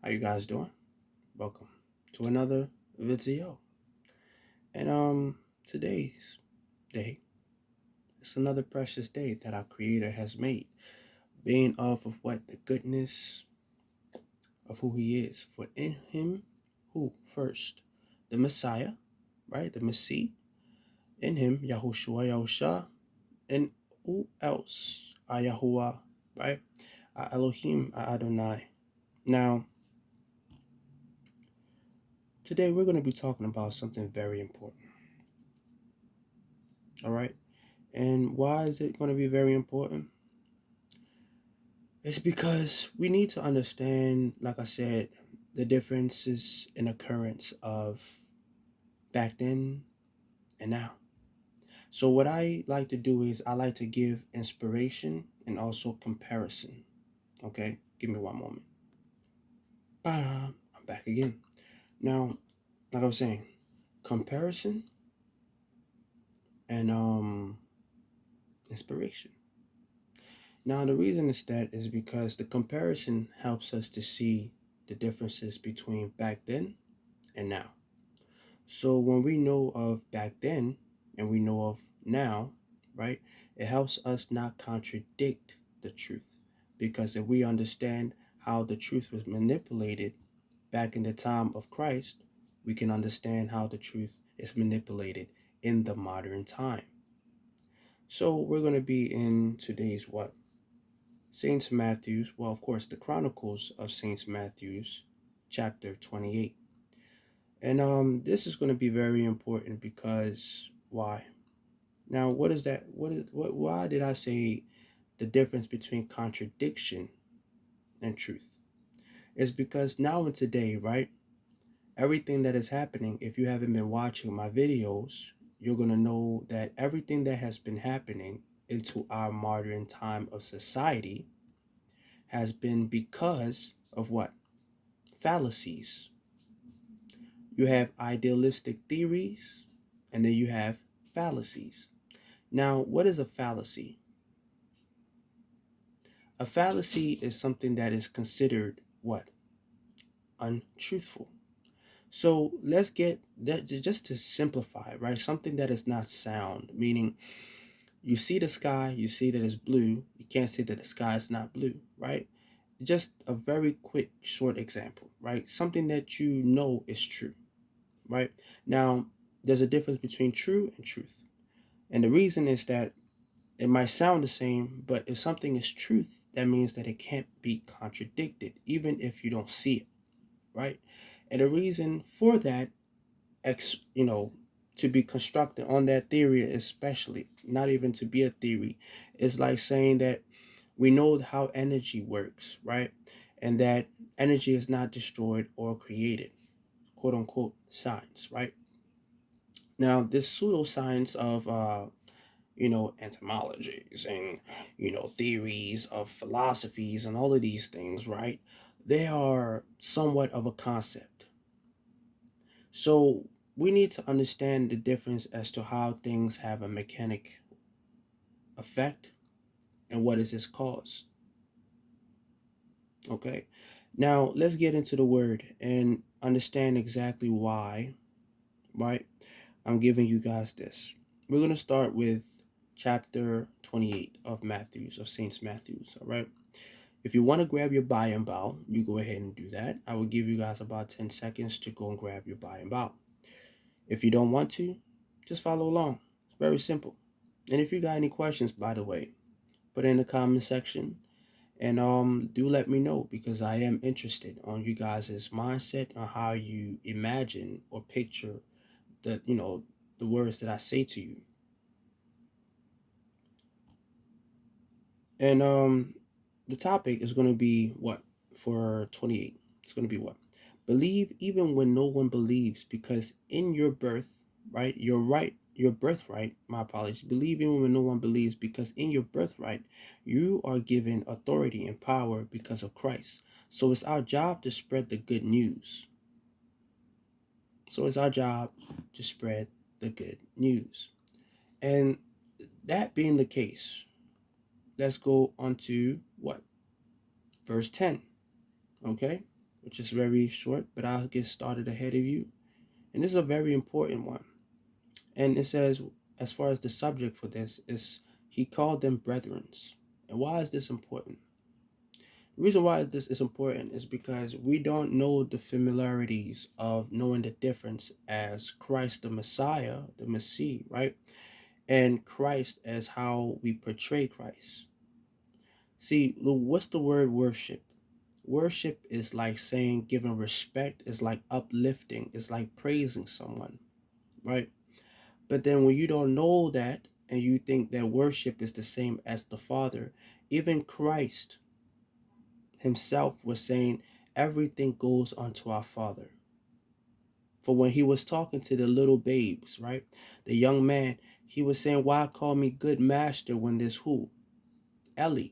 How you guys doing? Welcome to another video. And today's day is another precious day that our creator has made, being off of what the goodness of who he is. For in him who first? The Messiah, right? The Messiah. In him, Yahusha, and who else? Yahuwah, right? Elohim, Adonai. Now, today we're going to be talking about something very important. All right. And why is it going to be very important? It's because we need to understand, like I said, the differences in occurrence of back then and now. So what I like to do is I like to give inspiration and also comparison. Okay, give me one moment. I'm back again. Now, like I was saying, comparison and inspiration. Now, the reason is that is because the comparison helps us to see the differences between back then and now. So when we know of back then and we know of now, right, it helps us not contradict the truth. Because if we understand how the truth was manipulated back in the time of Christ, we can understand how the truth is manipulated in the modern time. So we're going to be in today's what? Saint Matthew's, well, of course, the Chronicles of Saint Matthew's, chapter 28. And this is going to be very important because why? Now, what is that? Why did I say the difference between contradiction and truth? It's because now and today, right? Everything that is happening, if you haven't been watching my videos, you're going to know that everything that has been happening into our modern time of society has been because of what? Fallacies. You have idealistic theories, and then you have fallacies. Now, what is a fallacy? A fallacy is something that is considered what? Untruthful. So let's get that just to simplify, right? Something that is not sound, meaning you see the sky, you see that it's blue, you can't say that the sky is not blue, right? Just a very quick, short example, right? Something that you know is true, right? Now, there's a difference between true and truth. And the reason is that it might sound the same, but if something is truth, that means that it can't be contradicted, even if you don't see it, right? And the reason for that, ex, you know, to be constructed on that theory, especially, not even to be a theory, is like saying that we know how energy works, right? And that energy is not destroyed or created, quote unquote, science, right? Now, this pseudoscience of entomologies and theories of philosophies and all of these things, right? They are somewhat of a concept. So we need to understand the difference as to how things have a mechanic effect and what is its cause. Okay. Now let's get into the word and understand exactly why, right? I'm giving you guys this. We're going to start with chapter 28 of Matthew's, of Saint Matthew's, all right? If you want to grab your buy and bow, you go ahead and do that. I will give you guys about 10 seconds to go and grab your buy and bow. If you don't want to, just follow along. It's very simple. And if you got any questions, by the way, put it in the comment section and do let me know because I am interested on you guys' mindset on how you imagine or picture the words that I say to you. And the topic is going to be what for 28? It's going to be what? Believe even when no one believes, because in your birth, right? Your birthright, my apologies. Believe even when no one believes, because in your birthright, you are given authority and power because of Christ. So it's our job to spread the good news. So it's our job to spread the good news. And that being the case, let's go on to what? Verse 10. Okay? which is very short, but I'll get started ahead of you. And this is a very important one. And it says, as far as the subject for this, is he called them brethrens. And why is this important? The reason why this is important is because we don't know the familiarities of knowing the difference as Christ the Messiah, the Messiah, right? And Christ as how we portray Christ. See, what's the word worship? Worship is like saying giving respect, is like uplifting, is like praising someone, right? But then when you don't know that and you think that worship is the same as the Father, even Christ himself was saying everything goes unto our Father. For when he was talking to the little babes, right? The young man, he was saying, why call me good master when there's who? Eli.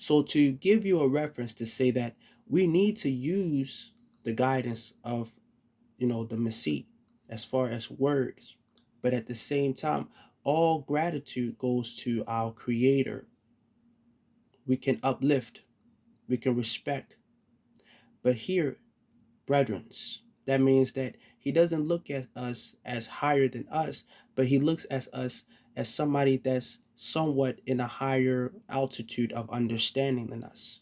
So to give you a reference to say that we need to use the guidance of, the Messiah as far as words, but at the same time, all gratitude goes to our Creator. We can uplift, we can respect, but here, brethrens, that means that he doesn't look at us as higher than us, but he looks at us as somebody that's somewhat in a higher altitude of understanding than us.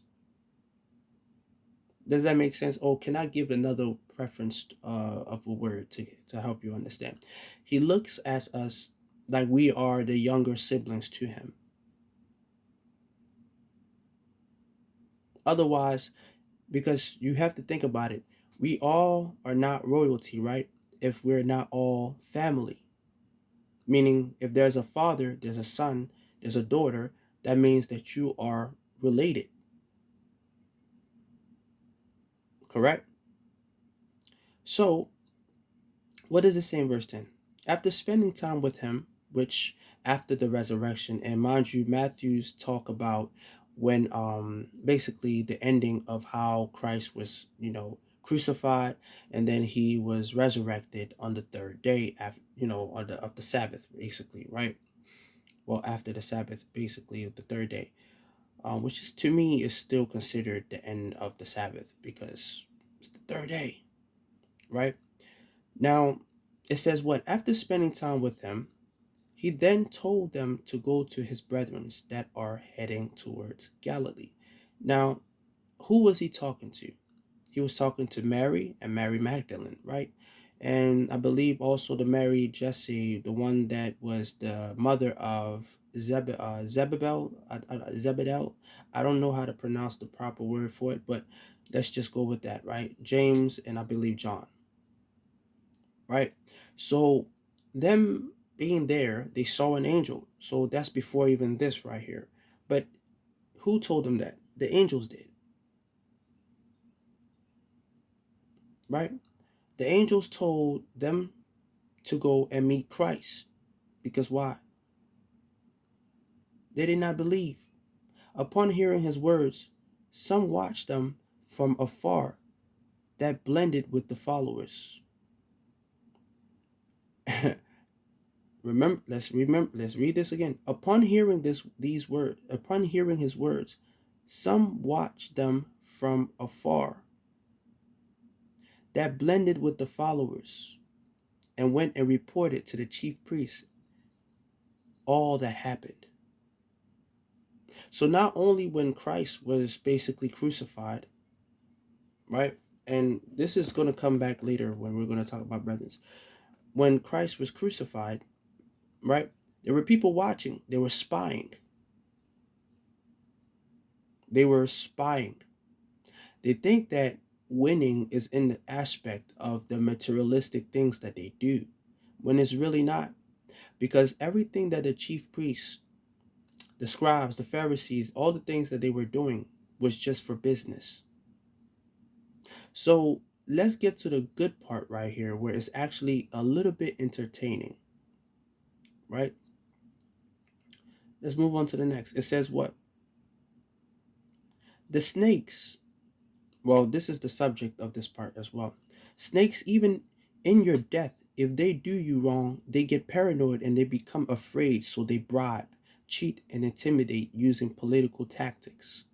Does that make sense? Or can I give another preference of a word to help you understand? He looks at us like we are the younger siblings to him. Otherwise, because you have to think about it, we all are not royalty, right? If we're not all family. Meaning, if there's a father, there's a son, there's a daughter, that means that you are related, correct? So, what does it say in verse 10? After spending time with him, which after the resurrection, and mind you, Matthew's talk about when basically the ending of how Christ was, crucified, and then he was resurrected on the third day after, of the Sabbath, basically, right? Well, after the Sabbath, basically the third day, which is to me is still considered the end of the Sabbath because it's the third day, right? Now, it says what? After spending time with him, he then told them to go to his brethren that are heading towards Galilee. Now, who was he talking to? He was talking to Mary and Mary Magdalene, right? And I believe also the Mary Jesse, the one that was the mother of Zebedel. I don't know how to pronounce the proper word for it, but let's just go with that, right? James and I believe John, right? So them being there, they saw an angel. So that's before even this right here. But who told them that? The angels did, right? The angels told them to go and meet Christ. Because why? They did not believe. Upon hearing his words, some watched them from afar that blended with the followers. Let's read this again. Upon hearing these words, upon hearing his words, some watched them from afar that blended with the followers and went and reported to the chief priests all that happened. So not only when Christ was basically crucified, right? And this is going to come back later when we're going to talk about brothers. When Christ was crucified, right? There were people watching. They were spying. They were spying. They think that winning is in the aspect of the materialistic things that they do, when it's really not. Because everything that the chief priests, the scribes, the Pharisees, all the things that they were doing was just for business. So let's get to the good part right here, where it's actually a little bit entertaining, right? Let's move on to the next. It says what? The snakes. Well, this is the subject of this part as well. Snakes, even in your death, if they do you wrong, they get paranoid and they become afraid, so they bribe, cheat, and intimidate using political tactics.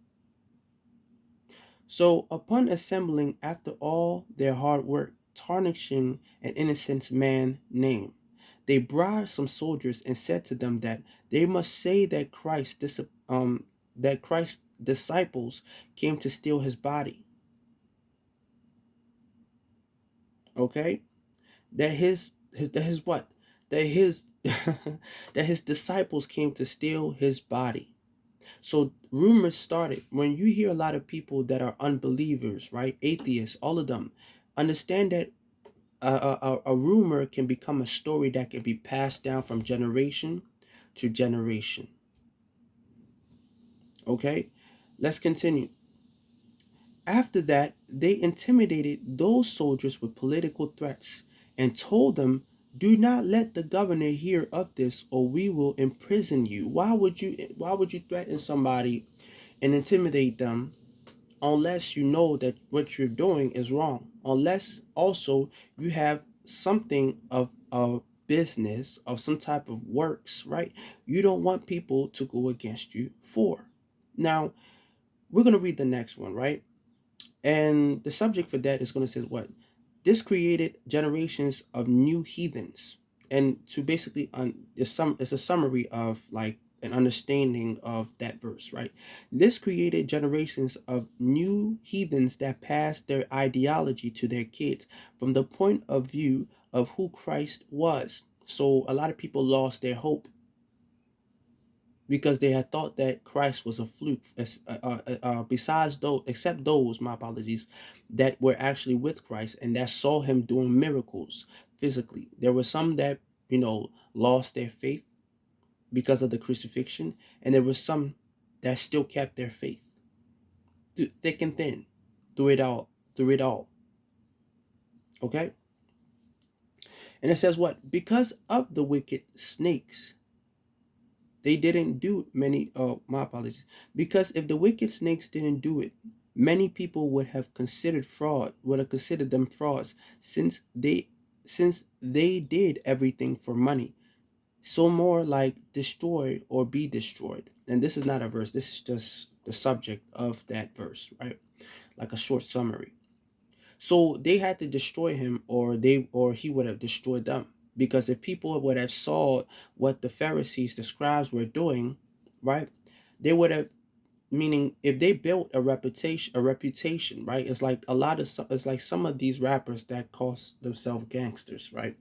So, upon assembling after all their hard work, tarnishing an innocent man's name, they bribed some soldiers and said to them that they must say that Christ's disciples came to steal his body. Okay, that his what? That his that his disciples came to steal his body. So rumors started when you hear a lot of people that are unbelievers, right? Atheists, all of them. Understand that a rumor can become a story that can be passed down from generation to generation. Okay, let's continue. After that, they intimidated those soldiers with political threats and told them, "Do not let the governor hear of this, or we will imprison you." Why would you threaten somebody and intimidate them unless you know that what you're doing is wrong? Unless also you have something of a business of some type of works, right? You don't want people to go against you for. Now, we're going to read the next one, right? And the subject for that is going to say what? This created generations of new heathens. And to basically, it's a summary of like an understanding of that verse, right? This created generations of new heathens that passed their ideology to their kids from the point of view of who Christ was. So a lot of people lost their hope because they had thought that Christ was a fluke. Besides those, except those, my apologies, that were actually with Christ and that saw him doing miracles physically. There were some that lost their faith because of the crucifixion, and there were some that still kept their faith through thick and thin, through it all, through it all. Okay, and it says what? Because of the wicked snakes they didn't do many. Oh, my apologies. Because if the wicked snakes didn't do it, many people would have considered them frauds, since they did everything for money. So more like destroy or be destroyed. And this is not a verse. This is just the subject of that verse, right? Like a short summary. So they had to destroy him, or he would have destroyed them. Because if people would have saw what the Pharisees, the scribes were doing, right, they would have, meaning if they built a reputation, right? It's like it's like some of these rappers that call themselves gangsters, right?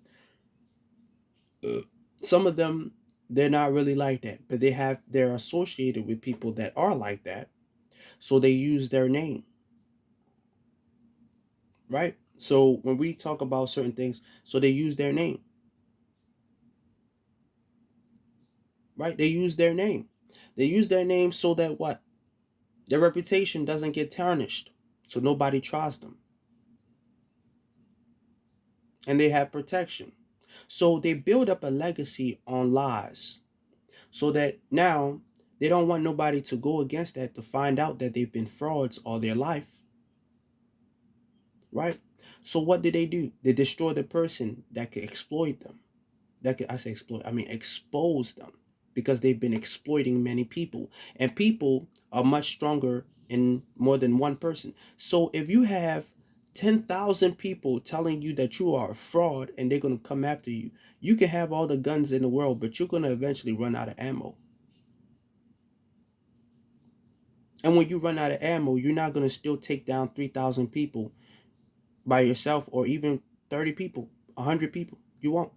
Some of them, they're not really like that, but they're associated with people that are like that, so they use their name, right? So when we talk about certain things, so they use their name, right? They use their name so that what? Their reputation doesn't get tarnished, so nobody trusts them, and they have protection. So they build up a legacy on lies, so that now they don't want nobody to go against that to find out that they've been frauds all their life, right? So what did they do? They destroy the person that could exploit them. I say exploit, I mean expose them, because they've been exploiting many people, and people are much stronger in more than one person. So if you have 10,000 people telling you that you are a fraud and they're going to come after you, you can have all the guns in the world, but you're going to eventually run out of ammo. And when you run out of ammo, you're not going to still take down 3,000 people by yourself, or even 30 people, 100 people. You won't.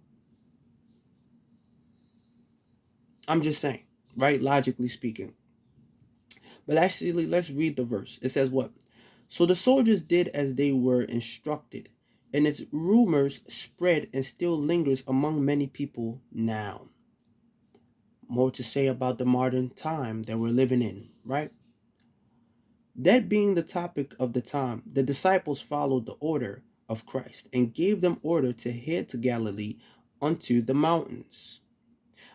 I'm just saying, right? Logically speaking. But actually, let's read the verse. It says what? So the soldiers did as they were instructed, and its rumors spread and still lingers among many people now. More to say about the modern time that we're living in, right? That being the topic of the time, the disciples followed the order of Christ and gave them order to head to Galilee unto the mountains.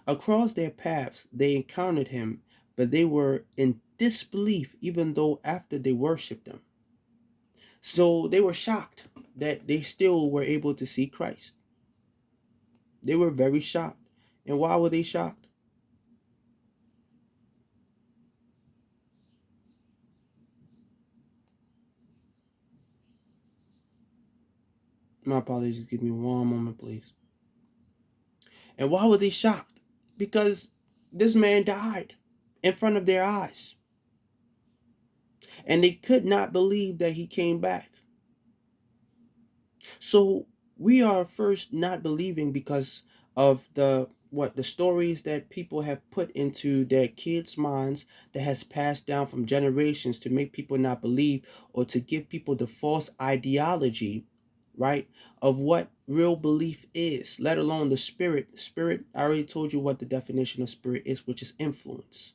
Across their paths they encountered him, but they were in disbelief even though after they worshipped him. So they were shocked that they still were able to see Christ. They were very shocked. And why were they shocked? My apologies. Give me one moment, please. And why were they shocked? Because this man died in front of their eyes. And they could not believe that he came back. So we are first not believing because of the stories that people have put into their kids' minds that has passed down from generations to make people not believe, or to give people the false ideology, right, of what real belief is, let alone the spirit. I already told you what the definition of spirit is, which is influence.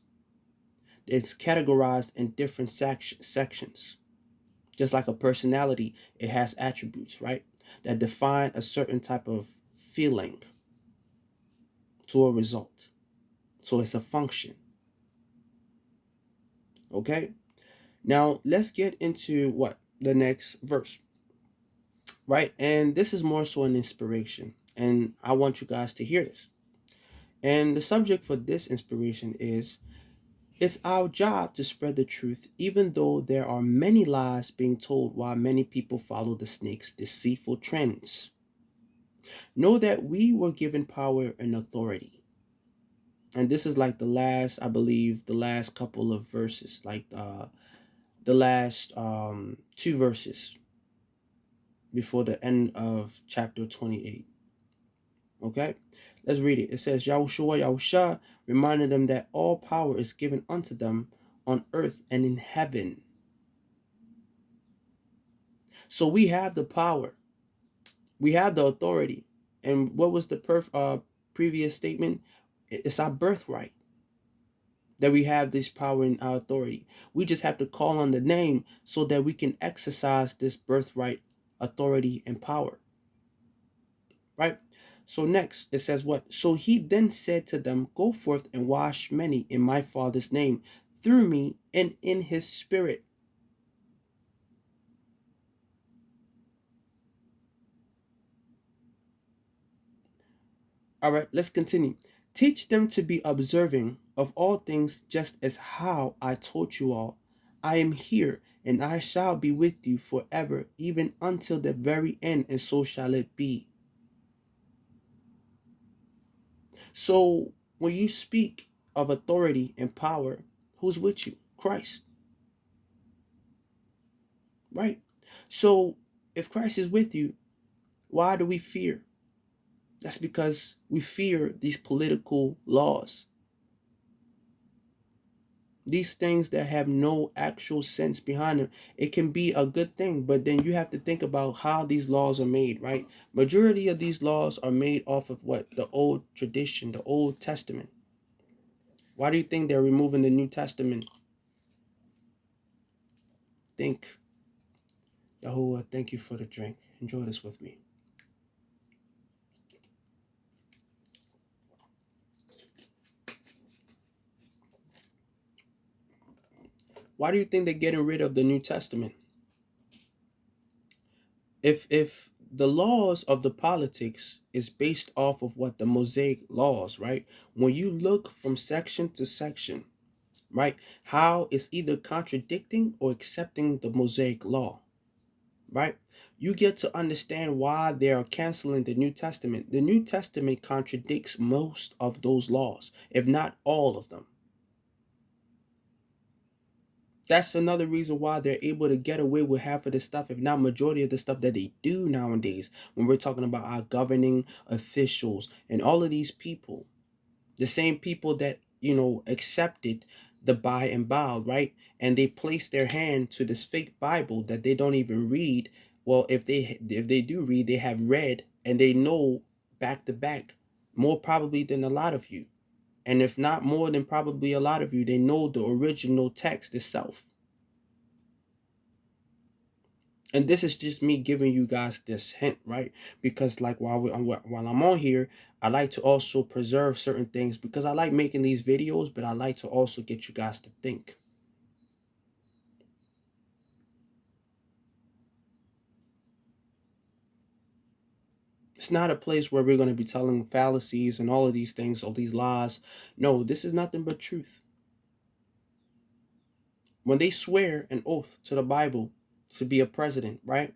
It's categorized in different sections. Just like a personality, it has attributes, right, that define a certain type of feeling to a result. So it's a function. Okay? Now let's get into what? The next verse, right? And this is more so an inspiration. And I want you guys to hear this. And the subject for this inspiration is: it's our job to spread the truth, even though there are many lies being told while many people follow the snake's deceitful trends. Know that we were given power and authority. And this is like the last, I believe, the last couple of verses, like the last two verses before the end of chapter 28. Okay, let's read it. It says, Yahushua reminded them that all power is given unto them on earth and in heaven. So we have the power, we have the authority. And what was the previous statement? It's our birthright that we have this power and our authority. We just have to call on the name so that we can exercise this birthright, authority, and power. Right? So next it says what? So he then said to them, go forth and wash many in my Father's name, through me and in his spirit. All right, let's continue. Teach them to be observing of all things, just as how I taught you all. I am here, and I shall be with you forever, even until the very end, and so shall it be. So, when you speak of authority and power, who's with you? Christ, right? So, if Christ is with you, why do we fear? That's because we fear these political laws, these things that have no actual sense behind them. It can be a good thing, but then you have to think about how these laws are made, right? Majority of these laws are made off of what? The old tradition, the Old Testament. Why do you think they're removing the New Testament? Think. Yahuwah, thank you for the drink. Enjoy this with me. Why do you think they're getting rid of the New Testament? If the laws of the politics is based off of what? The Mosaic laws, right? When you look from section to section, right, how it's either contradicting or accepting the Mosaic law, right? You get to understand why they are canceling the New Testament. The New Testament contradicts most of those laws, if not all of them. That's another reason why they're able to get away with half of the stuff, if not majority of the stuff that they do nowadays, when we're talking about our governing officials and all of these people. The same people that, accepted the buy and bow, right? And they place their hand to this fake Bible that they don't even read. Well, if they do read, they have read and they know back to back, more probably than a lot of you. And if not more than probably a lot of you, they know the original text itself. And this is just me giving you guys this hint, right? Because like while I'm on here, I like to also preserve certain things because I like making these videos, but I like to also get you guys to think. It's not a place where we're going to be telling fallacies and all of these things, all these lies. No, this is nothing but truth. When they swear an oath to the Bible to be a president, right?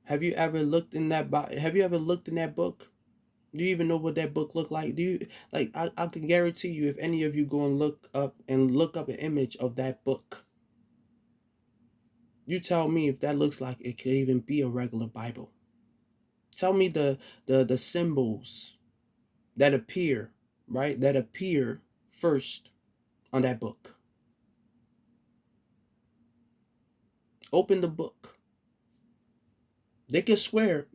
Have you ever looked in that have you ever looked in that book? Do you even know what that book looked like? Do you like I can guarantee you if any of you go and look up an image of that book, you tell me if that looks like it could even be a regular Bible. Tell me the symbols that appear, right? That appear first on that book. Open the book. They can swear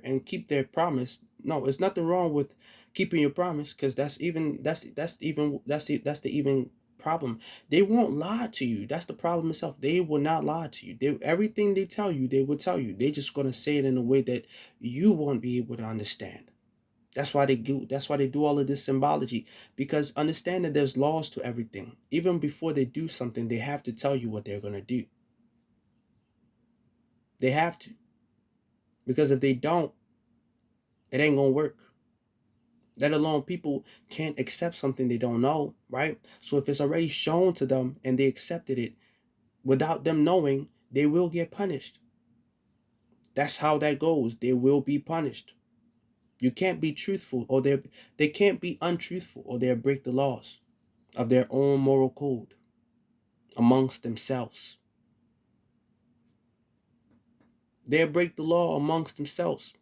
and keep their promise. No, it's nothing wrong with keeping your promise, because that's the even problem. They won't lie to you. That's the problem itself. They will not lie to you. Everything they tell you, they will tell you. They just gonna say it in a way that you won't be able to understand. That's why they do all of this symbology, because understand that there's laws to everything. Even before they do something, they have to tell you what they're gonna do. They have to, because if they don't, it ain't gonna work. Let alone people can't accept something they don't know, right? So if it's already shown to them and they accepted it without them knowing, they will get punished. That's how that goes. They will be punished. You can't be truthful, or they can't be untruthful, or they'll break the laws of their own moral code amongst themselves. They'll break the law amongst themselves.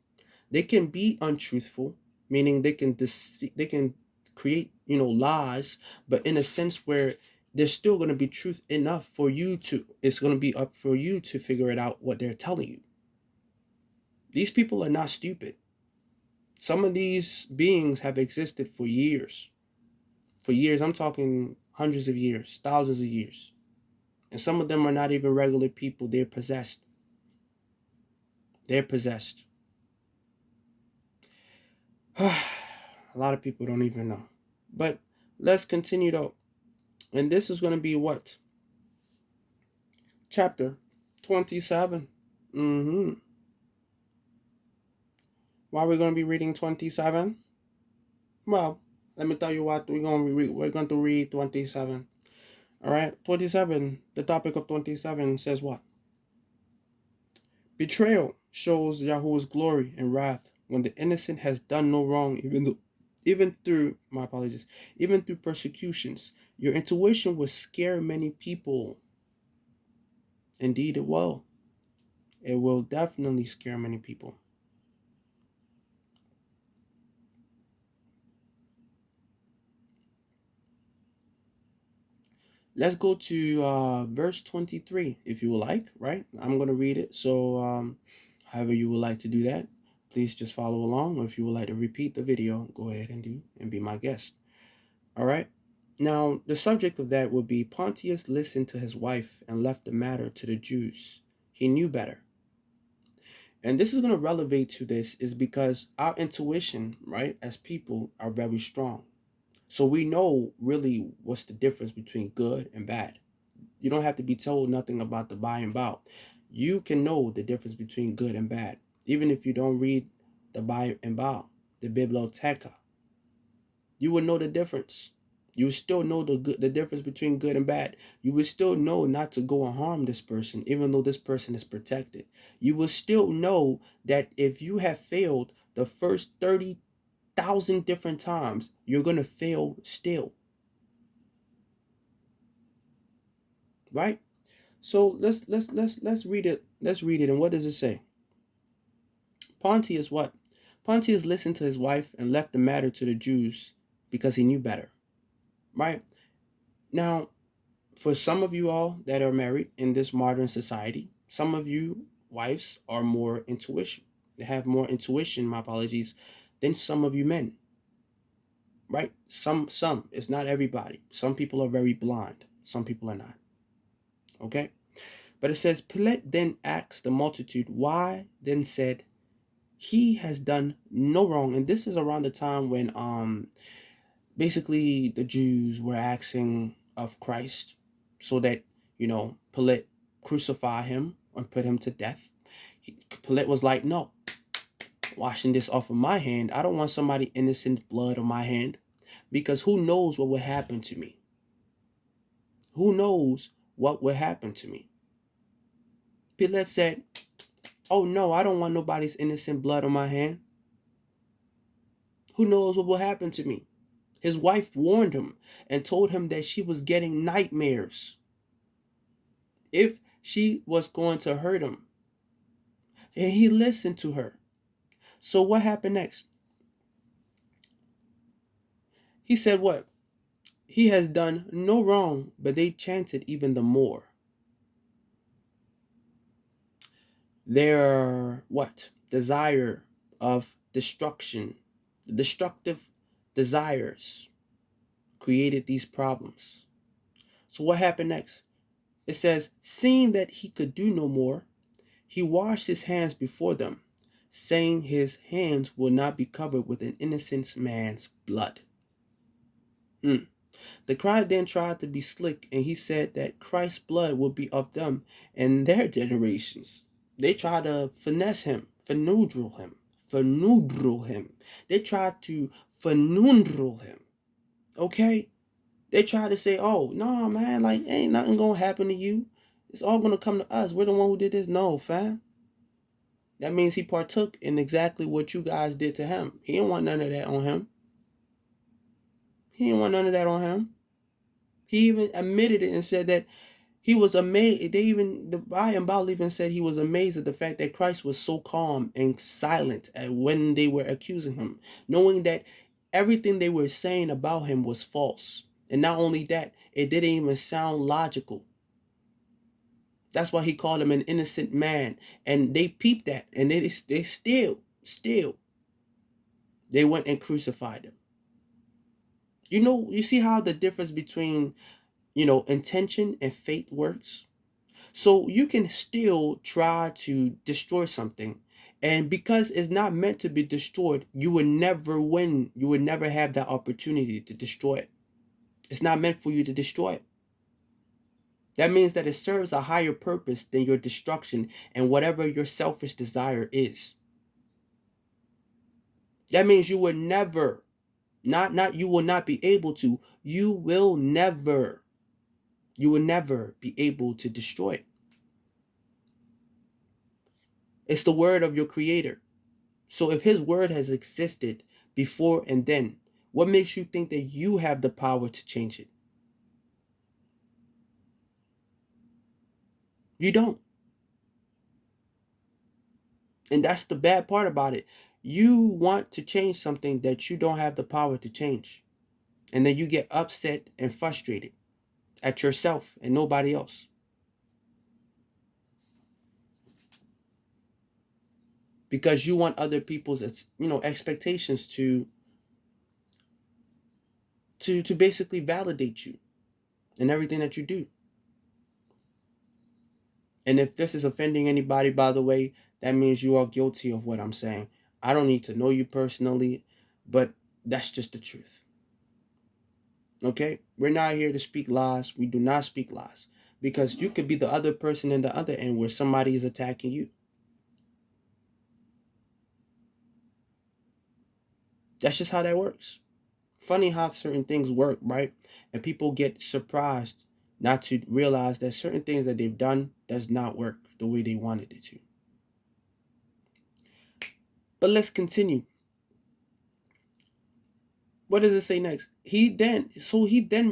They can be untruthful, meaning they can create, lies, but in a sense where there's still going to be truth enough for you to it's going to be up for you to figure it out what they're telling you. These people are not stupid. Some of these beings have existed for years. For years, I'm talking hundreds of years, thousands of years. And some of them are not even regular people. They're possessed. They're possessed. A lot of people don't even know. But let's continue though. And this is going to be what? Chapter 27. Why are we going to be reading 27? Well, let me tell you what we're going to read 27. All right, 27. The topic of 27 says what? Betrayal shows Yahweh's glory and wrath when the innocent has done no wrong, even through my apologies, even through persecutions. Your intuition will scare many people. Indeed, it will. It will definitely scare many people. Let's go to verse 23, if you would like, right? I'm going to read it. So, however you would like to do that, please just follow along. Or if you would like to repeat the video, go ahead and be my guest. All right. Now, the subject of that would be Pontius listened to his wife and left the matter to the Jews. He knew better. And this is going to relevate to this is because our intuition, right, as people are very strong. So we know really what's the difference between good and bad. You don't have to be told nothing about the by and bow. You can know the difference between good and bad, even if you don't read the by and bow, the biblioteca. You would know the difference. You would still know the difference between good and bad. You would still know not to go and harm this person, even though this person is protected. You will still know that if you have failed the first 30,000 different times, you're gonna fail still, right? So let's read it. Let's read it. And what does it say? Pontius what? Pontius listened to his wife and left the matter to the Jews because he knew better. Right? Now, for some of you all that are married in this modern society, some of you wives are more intuition. They have more intuition, my apologies, than some of you men. Right? Some. It's not everybody. Some people are very blind. Some people are not. Okay? But it says, Pilate then asked the multitude why, then said, he has done no wrong. And this is around the time when basically the Jews were asking of Christ so that, Pilate crucify him and put him to death. Pilate was like, no, washing this off of my hand. I don't want somebody innocent blood on my hand, because who knows what would happen to me? Who knows what would happen to me? Pilate said, Oh no, I don't want nobody's innocent blood on my hand. Who knows what will happen to me? His wife warned him and told him that she was getting nightmares if she was going to hurt him. And he listened to her. So what happened next? He said what? He has done no wrong, but they chanted even the more. Their what? Desire of destruction, destructive desires created these problems. So what happened next? It says, seeing that he could do no more, he washed his hands before them, saying his hands will not be covered with an innocent man's blood. Mm. The crowd then tried to be slick, and he said that Christ's blood would be of them and their generations. They tried to finesse him, fanoodle him. They tried to fanoodle him. Okay? They tried to say, oh, no, man, like, ain't nothing gonna happen to you. It's all gonna come to us. We're the one who did this. No, fam. That means he partook in exactly what you guys did to him. He didn't want none of that on him. He didn't want none of that on him. He even admitted it and said that he was amazed. They even, the Bible even said he was amazed at the fact that Christ was so calm and silent when they were accusing him, knowing that everything they were saying about him was false. And not only that, it didn't even sound logical. That's why he called him an innocent man. And they peeped that, and they still, they went and crucified him. You see how the difference between, intention and fate works? So you can still try to destroy something. And because it's not meant to be destroyed, you would never win. You would never have that opportunity to destroy it. It's not meant for you to destroy it. That means that it serves a higher purpose than your destruction and whatever your selfish desire is. That means you will never, not you will not be able to, you will never be able to destroy it. It's the word of your creator. So if his word has existed before and then, what makes you think that you have the power to change it? You don't. And that's the bad part about it. You want to change something that you don't have the power to change. And then you get upset and frustrated at yourself and nobody else. Because you want other people's expectations to basically validate you in everything that you do. And if this is offending anybody, by the way, that means you are guilty of what I'm saying. I don't need to know you personally, but that's just the truth. Okay? We're not here to speak lies. We do not speak lies. Because you could be the other person in the other end where somebody is attacking you. That's just how that works. Funny how certain things work, right? And people get surprised not to realize that certain things that they've done does not work the way they wanted it to. But let's continue. What does it say next? He then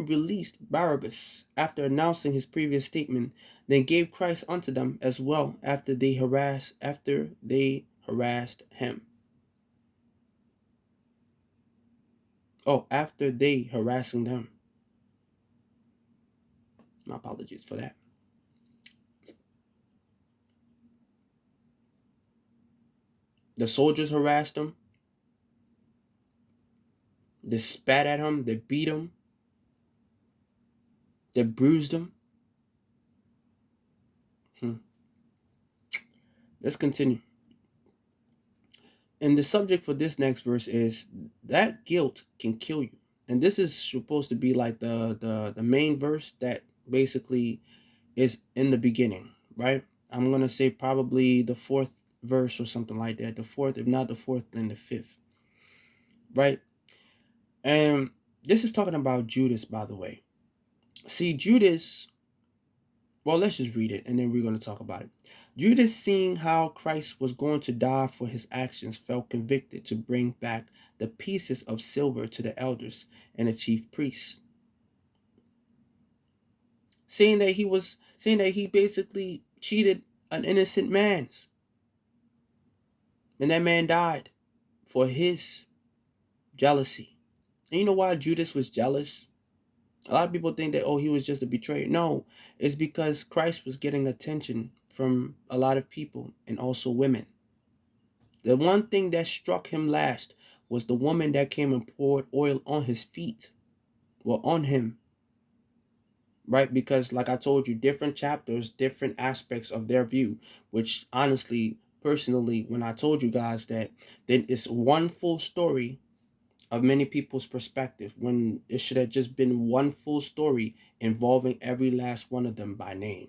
released Barabbas after announcing his previous statement, then gave Christ unto them as well after they harassed him. Oh, after they harassing them. My apologies for that. The soldiers harassed him. They spat at him. They beat him. They bruised him. Let's continue. And the subject for this next verse is that guilt can kill you. And this is supposed to be like the main verse that basically is in the beginning, right? I'm gonna say probably the fourth verse or something like that. The fourth, if not the fourth, then the fifth, right? And this is talking about Judas, by the way. See, Judas Well, let's just read it and then we're going to talk about it. Judas, seeing how Christ was going to die for his actions, felt convicted to bring back the pieces of silver to the elders and the chief priests, saying that he basically cheated an innocent man, and that man died for his jealousy. And you know why Judas was jealous? A lot of people think that, oh, he was just a betrayer. No, it's because Christ was getting attention from a lot of people and also women. The one thing that struck him last was the woman that came and poured oil on his feet, well, on him, right? Because, like I told you, different chapters, different aspects of their view, which honestly, personally, when I told you guys that, then it's one full story of many people's perspective, when it should have just been one full story involving every last one of them by name.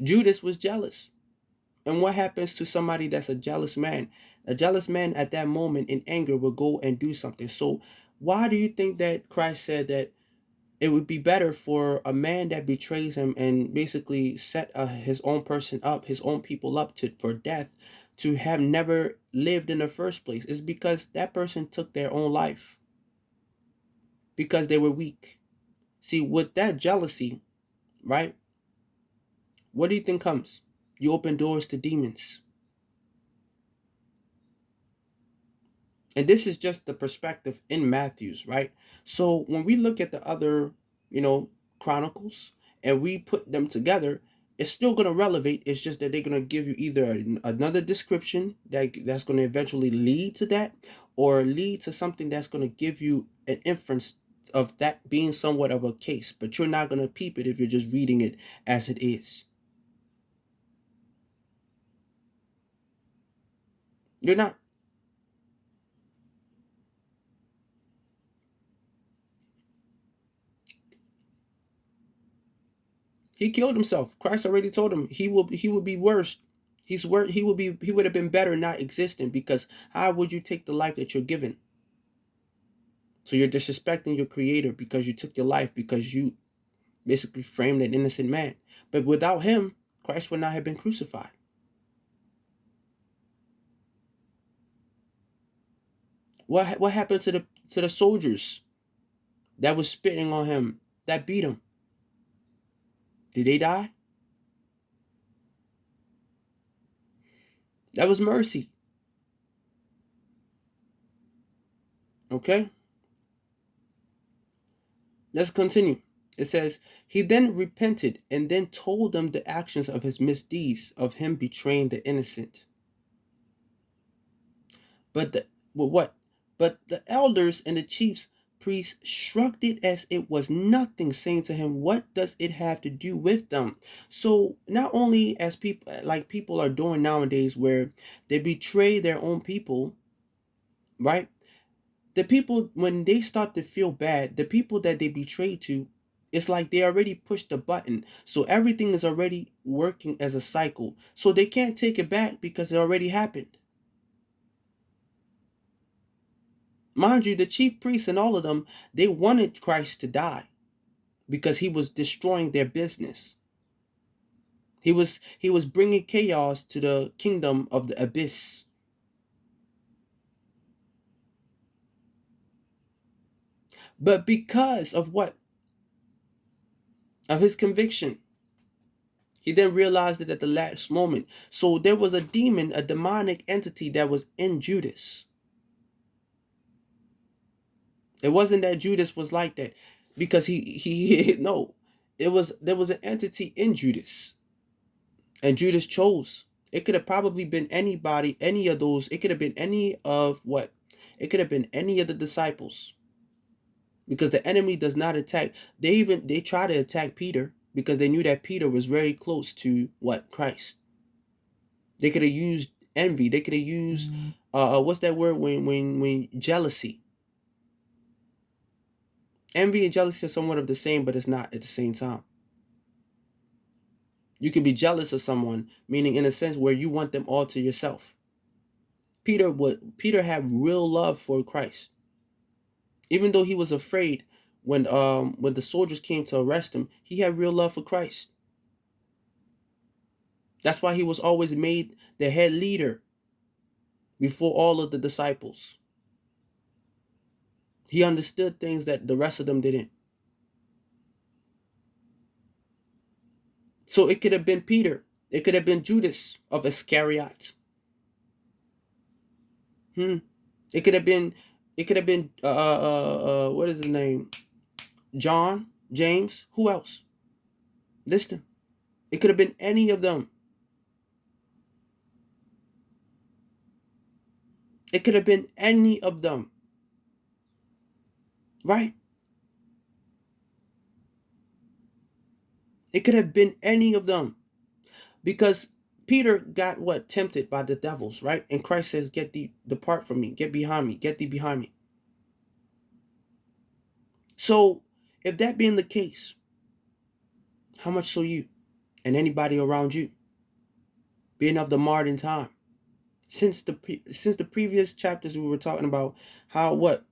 Judas was jealous. And what happens to somebody that's a jealous man? A jealous man at that moment in anger will go and do something. So why do you think that Christ said that it would be better for a man that betrays him and basically set his own person up, his own people up for death, to have never lived in the first place? It's because that person took their own life because they were weak. See, with that jealousy, right? What do you think comes? You open doors to demons. And this is just the perspective in Matthew's, right? So when we look at the other, you know, chronicles and we put them together, it's still going to relevate. It's just that they're going to give you either another description that's going to eventually lead to that, or lead to something that's going to give you an inference of that being somewhat of a case. But you're not going to peep it if you're just reading it as it is. You're not. He killed himself. Christ already told him he would be worse. He would have been better not existing, because how would you take the life that you're given? So you're disrespecting your creator because you took your life, because you basically framed an innocent man. But without him, Christ would not have been crucified. What happened to the soldiers that was spitting on him, that beat him? Did they die? That was mercy. Okay? Let's continue. It says, he then repented and then told them the actions of his misdeeds, of him betraying the innocent. But the well, what? But the elders and the chiefs priests shrugged it as it was nothing, saying to him, what does it have to do with them? So not only as people, like people are doing nowadays, where they betray their own people, right? The people, when they start to feel bad, the people that they betray to, it's like they already pushed the button, so everything is already working as a cycle, so they can't take it back because it already happened. Mind you, the chief priests and all of them, they wanted Christ to die because he was destroying their business. He was bringing chaos to the kingdom of the abyss. But because of what? Of his conviction, he then realized it at the last moment. So there was a demon, a demonic entity that was in Judas. It wasn't that Judas was like that because he no. It was, there was an entity in Judas, and Judas chose. It could have probably been anybody, any of those. It could have been any of what? It could have been any of the disciples, because the enemy does not attack. They try to attack Peter because they knew that Peter was very close to what? Christ. They could have used envy. They could have used what's that word, when jealousy. Envy and jealousy are somewhat of the same, but it's not at the same time. You can be jealous of someone, meaning in a sense where you want them all to yourself. Peter had real love for Christ. Even though he was afraid when the soldiers came to arrest him, he had real love for Christ. That's why he was always made the head leader before all of the disciples. He understood things that the rest of them didn't. So it could have been Peter. It could have been Judas of Iscariot. Hmm. It could have been. It could have been. What is his name? John, James. Who else? List them. It could have been any of them. It could have been any of them. Right? It could have been any of them. Because Peter got what? Tempted by the devils, right? And Christ says, "Get thee, depart from me, get behind me, get thee behind me." So, if that being the case, how much so you and anybody around you, being of the modern time? Since the previous chapters we were talking about how what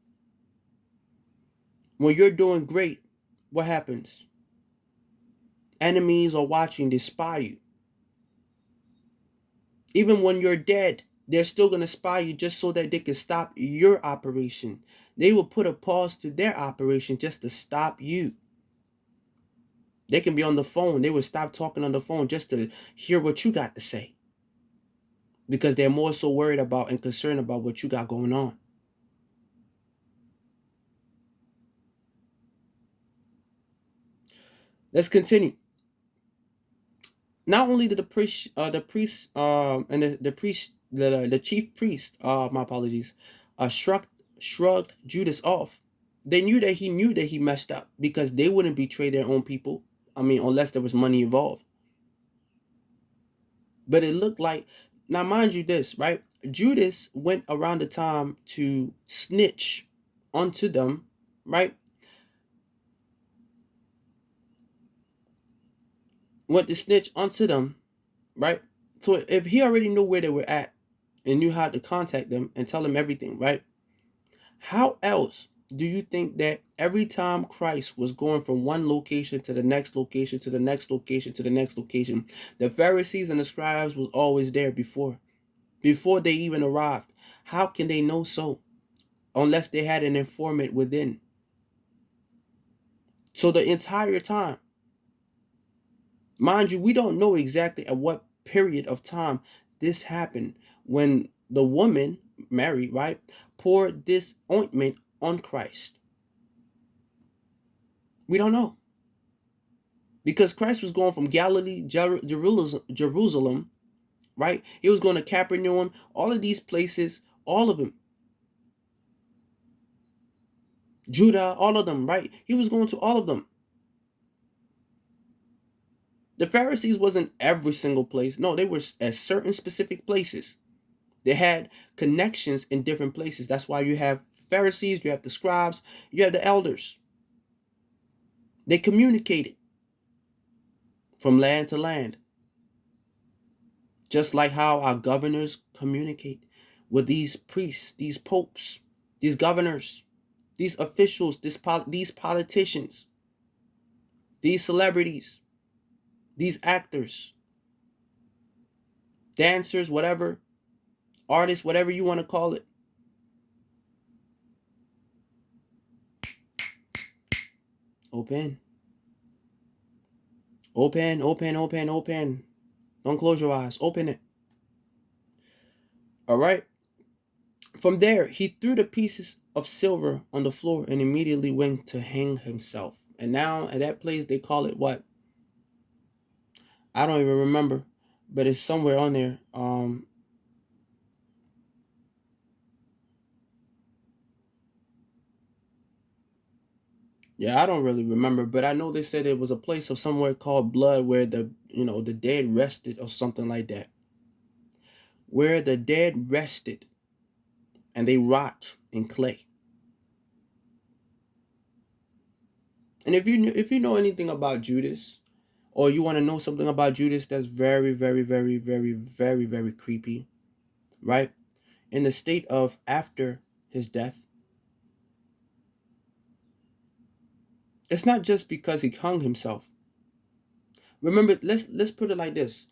when you're doing great, what happens? Enemies are watching, they spy you. Even when you're dead, they're still gonna spy you just so that they can stop your operation. They will put a pause to their operation just to stop you. They can be on the phone. They will stop talking on the phone just to hear what you got to say. Because they're more so worried about and concerned about what you got going on. Let's continue. Not only did the chief priest, my apologies, shrugged Judas off. They knew that he messed up because they wouldn't betray their own people. I mean, unless there was money involved. But it looked like, now mind you this, right? Judas went around the time to snitch onto them, right? Went to snitch onto them, right? So if he already knew where they were at and knew how to contact them and tell them everything, right? How else do you think that every time Christ was going from one location to the next location to the next location to the next location, the Pharisees and the scribes was always there before they even arrived? How can they know so unless they had an informant within? So the entire time, mind you, we don't know exactly at what period of time this happened when the woman, Mary, right, poured this ointment on Christ. We don't know. Because Christ was going from Galilee, Jerusalem, right? He was going to Capernaum, all of these places, all of them. Judah, all of them, right? He was going to all of them. The Pharisees wasn't every single place. No, they were at certain specific places. They had connections in different places. That's why you have Pharisees, you have the scribes, you have the elders. They communicated from land to land. Just like how our governors communicate with these priests, these popes, these governors, these officials, these politicians, these celebrities, these actors, dancers, whatever, artists, whatever you want to call it. Open. Open, open, open, open. Don't close your eyes. Open it. All right. From there, he threw the pieces of silver on the floor and immediately went to hang himself. And now at that place, they call it what? I don't even remember, but it's somewhere on there. Yeah, I don't really remember, but I know they said it was a place of somewhere called Blood where the dead rested or something like that. Where the dead rested and they rot in clay. And if you know anything about Judas, or you want to know something about Judas that's very, very, very, very, very, very creepy, right? In the state of after his death, It's not just because he hung himself. Remember, let's put it like this.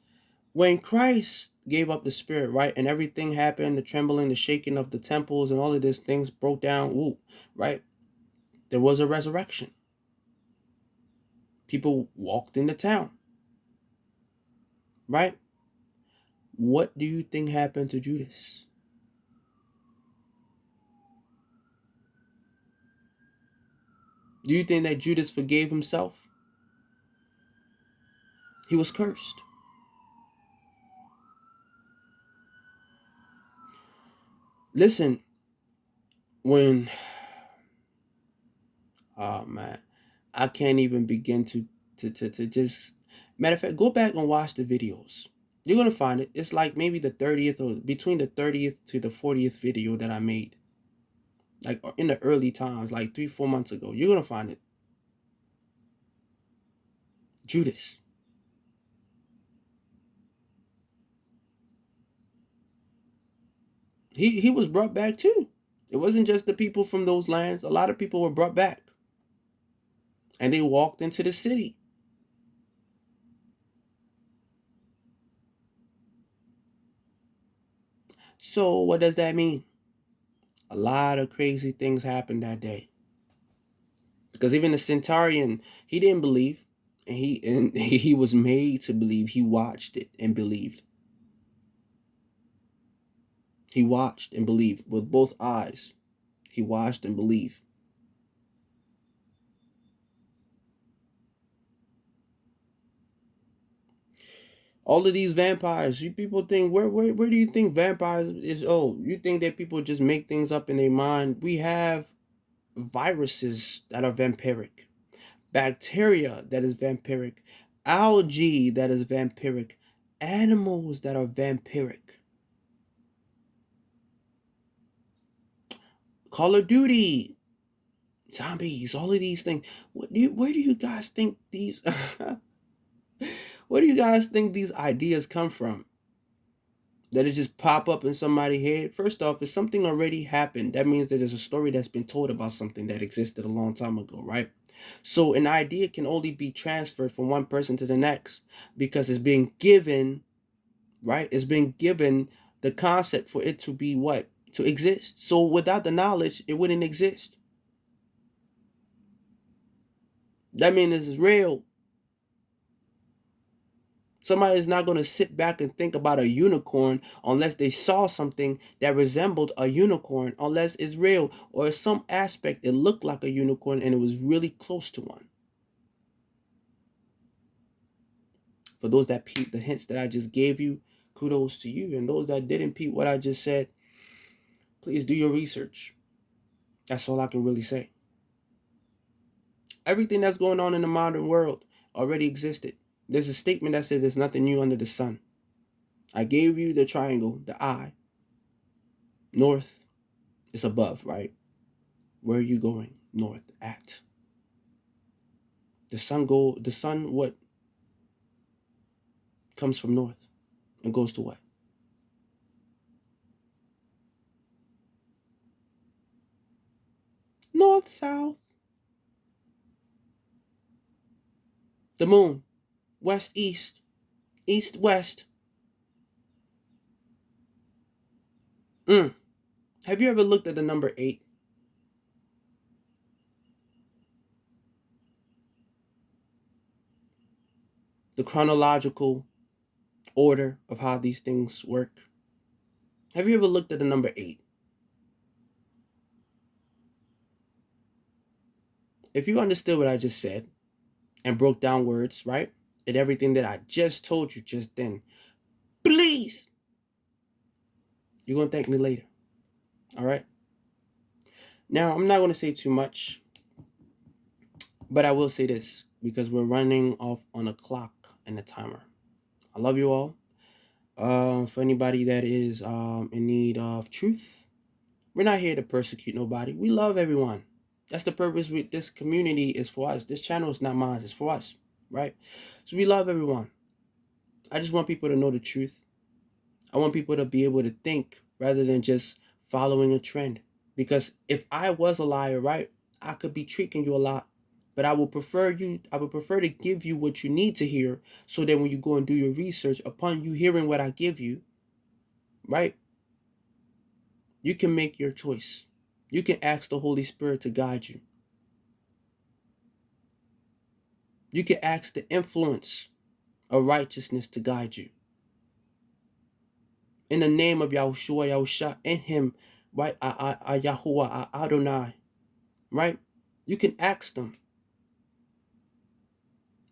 When Christ gave up the spirit, right, and everything happened, the trembling, the shaking of the temples and all of these things broke down, ooh, right? There was a resurrection. People walked into town, right? What do you think happened to Judas? Do you think that Judas forgave himself? He was cursed. Listen, when oh man, I can't even begin to just matter of fact, go back and watch the videos. You're gonna find it. It's like maybe the 30th or between the 30th to the 40th video that I made. Like in the early times, like 3, 4 months ago. You're gonna find it. Judas. He was brought back too. It wasn't just the people from those lands. A lot of people were brought back. And they walked into the city. So what does that mean? A lot of crazy things happened that day. Because even the centurion, he didn't believe. And he was made to believe. He watched it and believed. He watched and believed with both eyes. He watched and believed. All of these vampires, you people think where do you think vampires is? Oh, you think that people just make things up in their mind? We have viruses that are vampiric, bacteria that is vampiric, algae that is vampiric, animals that are vampiric. Call of Duty, zombies, all of these things. Where do you guys think these where do you guys think these ideas come from? That it just pop up in somebody's head? First off, if something already happened, that means that there's a story that's been told about something that existed a long time ago, right? So an idea can only be transferred from one person to the next because it's being given, right? It's being given the concept for it to be what? To exist. So without the knowledge, it wouldn't exist. That means it's real. Somebody's not going to sit back and think about a unicorn unless they saw something that resembled a unicorn, unless it's real or some aspect it looked like a unicorn and it was really close to one. For those that peeped the hints that I just gave you, kudos to you. And those that didn't peep what I just said, please do your research. That's all I can really say. Everything that's going on in the modern world already existed. There's a statement that says there's nothing new under the sun. I gave you the triangle, the eye. North is above, right? Where are you going? North at. The sun what comes from north and goes to what? North, south. The moon, west, east, east, west. Mm. Have you ever looked at the number 8? The chronological order of how these things work? Have you ever looked at the number 8? If you understood what I just said and broke down words, right? And everything that I just told you just then, please, you're going to thank me later. All right? Now, I'm not going to say too much, but I will say this because we're running off on a clock and a timer. I love you all. For anybody that is in need of truth, we're not here to persecute nobody. We love everyone. That's the purpose. With this community is for us. This channel is not mine. It's for us, right? So we love everyone. I just want people to know the truth. I want people to be able to think rather than just following a trend. Because if I was a liar, right, I could be tricking you a lot. But I would prefer to give you what you need to hear, so that when you go and do your research, upon you hearing what I give you, right, you can make your choice. You can ask the Holy Spirit to guide you. You can ask the influence of righteousness to guide you. In the name of Yahushua, Yahusha, in him, right, Yahuwah, Adonai, right? You can ask them,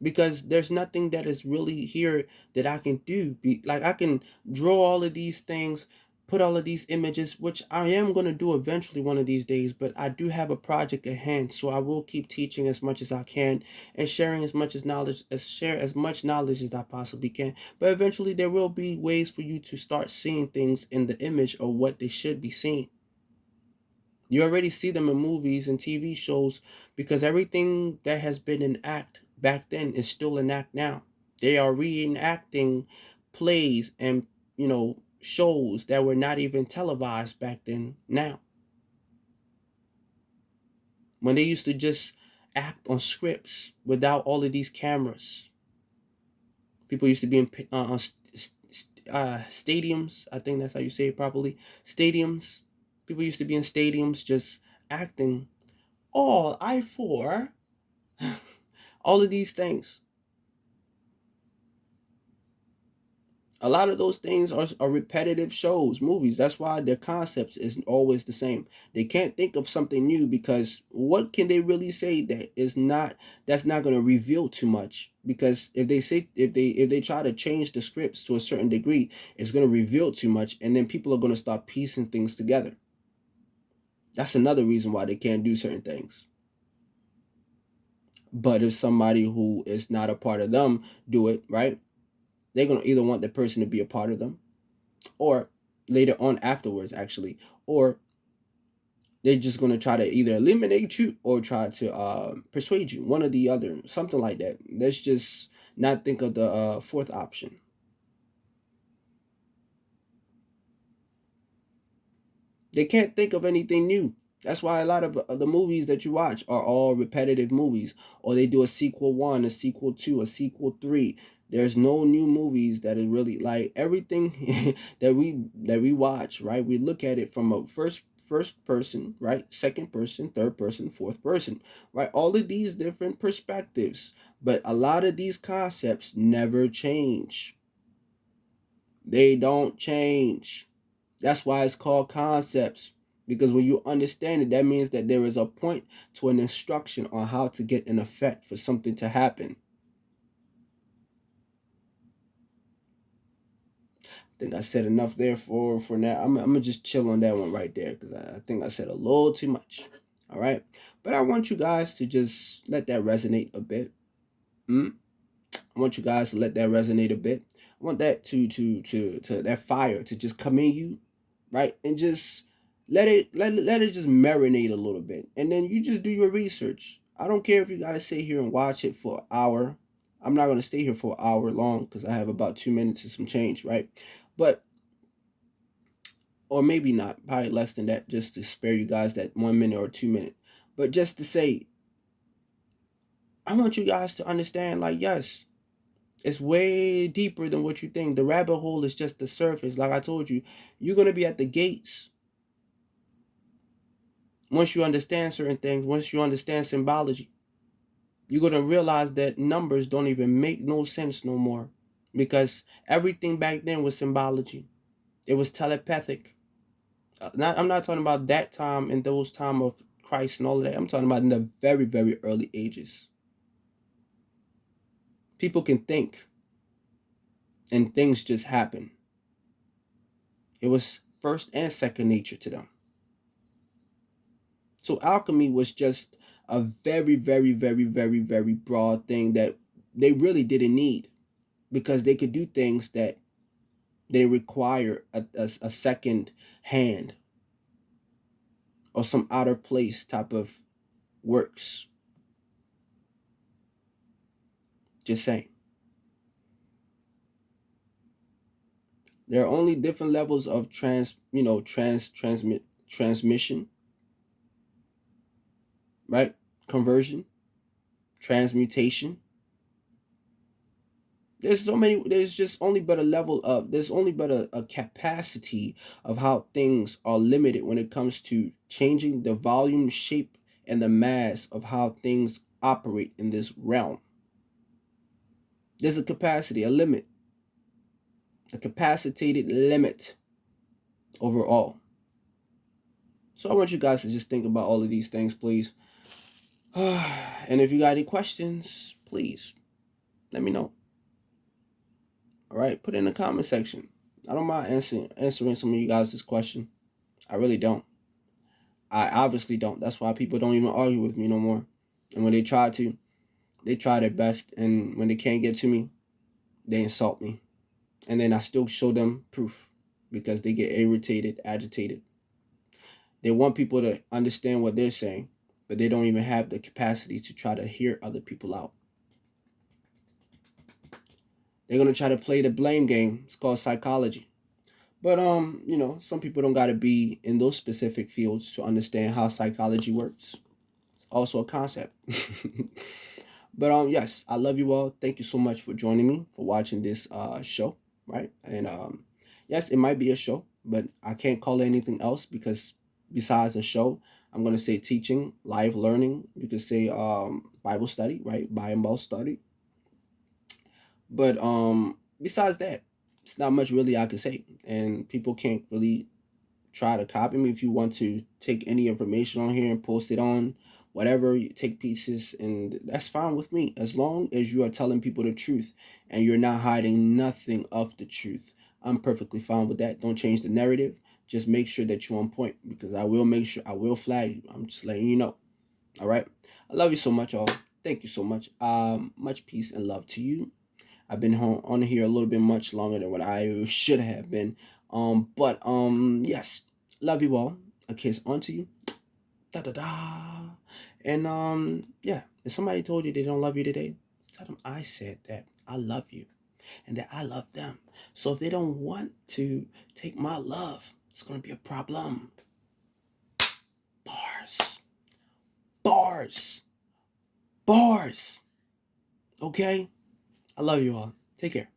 because there's nothing that is really here that I can do. Like, I can draw all of these things, put all of these images, which I am going to do eventually one of these days, but I do have a project at hand, so I will keep teaching as much as I can, and sharing as much as knowledge as share as much knowledge as I possibly can. But eventually there will be ways for you to start seeing things in the image of what they should be seen. You already see them in movies and TV shows, because everything that has been an act back then is still an act now. They are reenacting plays and, shows that were not even televised back then now. When they used to just act on scripts without all of these cameras. People used to be in stadiums. I think that's how you say it properly. Stadiums. People used to be in stadiums just acting all I for all of these things. A lot of those things are repetitive shows, movies. That's why their concepts isn't always the same. They can't think of something new, because what can they really say that's not going to reveal too much? Because if they try to change the scripts to a certain degree, it's going to reveal too much, and then people are going to start piecing things together. That's another reason why they can't do certain things. But if somebody who is not a part of them do it, right? They're going to either want the person to be a part of them, or later on afterwards, actually, or they're just going to try to either eliminate you or try to persuade you, one or the other, something like that. Let's just not think of the fourth option. They can't think of anything new. That's why a lot of the movies that you watch are all repetitive movies, or they do a sequel one, a sequel two, a sequel three. There's no new movies that is really like everything that we watch, right? We look at it from a first person, right? Second person, third person, fourth person, right? All of these different perspectives, but a lot of these concepts never change. They don't change. That's why it's called concepts. Because when you understand it, that means that there is a point to an instruction on how to get an effect for something to happen. I think I said enough there for now. I'm gonna just chill on that one right there, because I think I said a little too much. All right, but I want you guys to just let that resonate a bit. Mm? I want you guys to let that resonate a bit. I want that to that fire to just come in you, right? And just let it just marinate a little bit. And then you just do your research. I don't care if you gotta sit here and watch it for an hour. I'm not gonna stay here for an hour long, because I have about 2 minutes and some change, right? But or maybe not, probably less than that, just to spare you guys that 1 minute or 2 minute. But just to say, I want you guys to understand, like, yes, it's way deeper than what you think. The rabbit hole is just the surface. Like I told you, you're going to be at the gates once you understand certain things, once you understand symbology. You're going to realize that numbers don't even make no sense no more, because everything back then was symbology. It was telepathic. I'm not talking about that time and those time of Christ and all of that. I'm talking about in the very, very early ages. People can think and things just happen. It was first and second nature to them. So alchemy was just a very, very, very, very, very broad thing that they really didn't need, because they could do things that they require a second hand or some outer place type of works. Just saying. There are only different levels of transmission, right? Conversion. transmutation. There's just only but a level of, there's only but a capacity of how things are limited when it comes to changing the volume, shape, and the mass of how things operate in this realm. There's a capacity, a limit, a capacitated limit overall. So I want you guys to just think about all of these things, please. And if you got any questions, please let me know. All right, put it in the comment section. I don't mind answering some of you guys' this question. I really don't. I obviously don't. That's why people don't even argue with me no more. And when they try to, they try their best. And when they can't get to me, they insult me. And then I still show them proof because they get irritated, agitated. They want people to understand what they're saying, but they don't even have the capacity to try to hear other people out. They're going to try to play the blame game. It's called psychology. But some people don't got to be in those specific fields to understand how psychology works. It's also a concept. But yes, I love you all. Thank you so much for joining me, for watching this show, right? And yes, it might be a show, but I can't call it anything else because besides a show, I'm going to say teaching, live learning. You could say Bible study, right? Bible study. But besides that, it's not much really I can say, and people can't really try to copy me. If you want to take any information on here and post it on whatever, you take pieces, and that's fine with me, as long as you are telling people the truth and you're not hiding nothing of the truth. I'm perfectly fine with that. Don't change the narrative. Just make sure that you're on point, because I will make sure, I will flag you. I'm just letting you know. All right. I love you so much, all. Thank you so much. Much peace and love to you. I've been on here a little bit much longer than what I should have been. But yes, love you all. A kiss onto you. Da da da. And yeah, if somebody told you they don't love you today, tell them I said that I love you and that I love them. So if they don't want to take my love, it's gonna be a problem. Bars. Bars. Bars. Okay? I love you all. Take care.